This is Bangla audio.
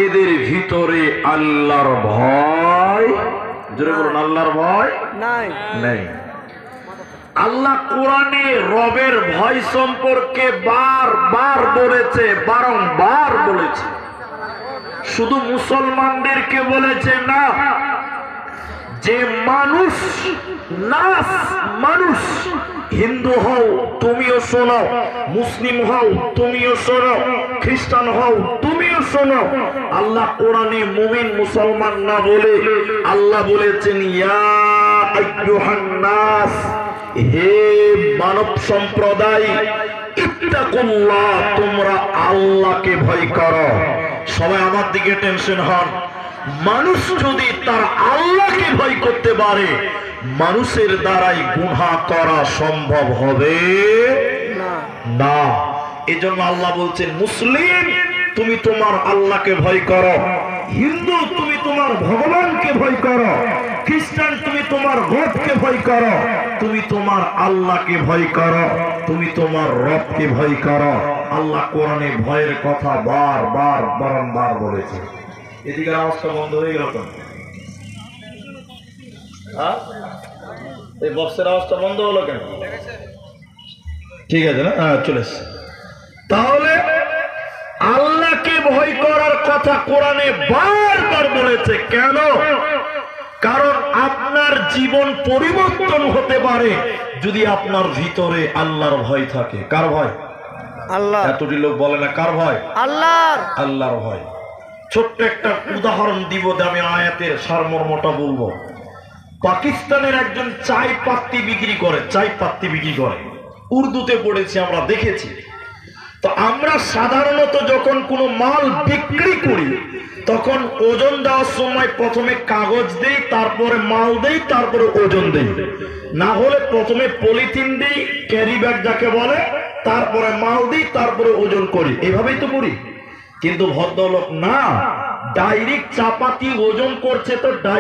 এদের ভিতরে আল্লাহর ভয়, জোরে বলুন, আল্লাহর ভয় নেই। আল্লাহ কোরআনে রবের ভয় সম্পর্কে বারবার বলেছে, বারংবার বলেছে। শুধু মুসলমানদেরকে বলেছে না, যে মানুষ মানুষ, হিন্দু হও তুমিও শোনো, মুসলিম হও তুমিও শোনো, খ্রিস্টান হও তুমিও শোনো। আল্লাহ কোরআনে মুমিন মুসলমান না বলে আল্লাহ বলেছেন ইয়া আইয়ুহান নাস, হে মানব সম্প্রদায়, ইত্তাকুল্লাহ, তোমরা আল্লাহকে ভয় করো। সবাই আমার দিকে টেনশন হন। মানুষ যদি তার আল্লাহকে ভয় করতে পারে, মানুষের দ্বারাই গুনাহ করা সম্ভব হবে না। এজন্য আল্লাহ বলছেন, মুসলিম তুমি তোমার আল্লাহকে ভয় করো, হিন্দু তুমি তোমার ভগবানকে ভয় করো, খ্রিস্টান তুমি তোমার গডকে ভয় করো, তুমি তোমার আল্লাহকে ভয় করো, তুমি তোমার রবকে ভয় করো। আল্লাহ কোরআনে ভয়ের কথা বারবার বারংবার বলেছে। এদিকে আওয়াজটা বন্ধ হয়ে গেল কেন? এই বক্সের আওয়াজটা বন্ধ হলো কেন? ঠিক আছে না? চলে এসছে। তাহলে আল্লাহকে ভয় করার কথা কোরআনে বারবার বলেছে। কেন? কারণ আপনার জীবন পরিবর্তন হতে পারে যদি আপনার ভিতরে আল্লাহর ভয় থাকে। কার ভয়? আল্লাহ। এতটি লোক বলে না কার ভয়? আল্লাহর। আল্লাহর ভয়। ছোট্ট একটা উদাহরণ দিব, আমি আয়াতের সারমর্মটা বলবো। পাকিস্তানের একজন চাই পাত্তি বিক্রি করে, উর্দুতে পড়েছি, আমরা দেখেছি। তো আমরা সাধারণত যখন কোনো মাল বিক্রি করি, তখন ওজন দেওয়ার সময় প্রথমে কাগজ দেই, তারপরে মাল দেই, তারপরে ওজন দেই। না হলে প্রথমে পলিথিন দিই, ক্যারি ব্যাগ যাকে বলে, তারপরে মাল দিই, তারপরে ওজন করি। এভাবেই তো করি। কিন্তু ভদ্রলোক না, ডাইরেক্ট চাপাতি ওজন করছে। তো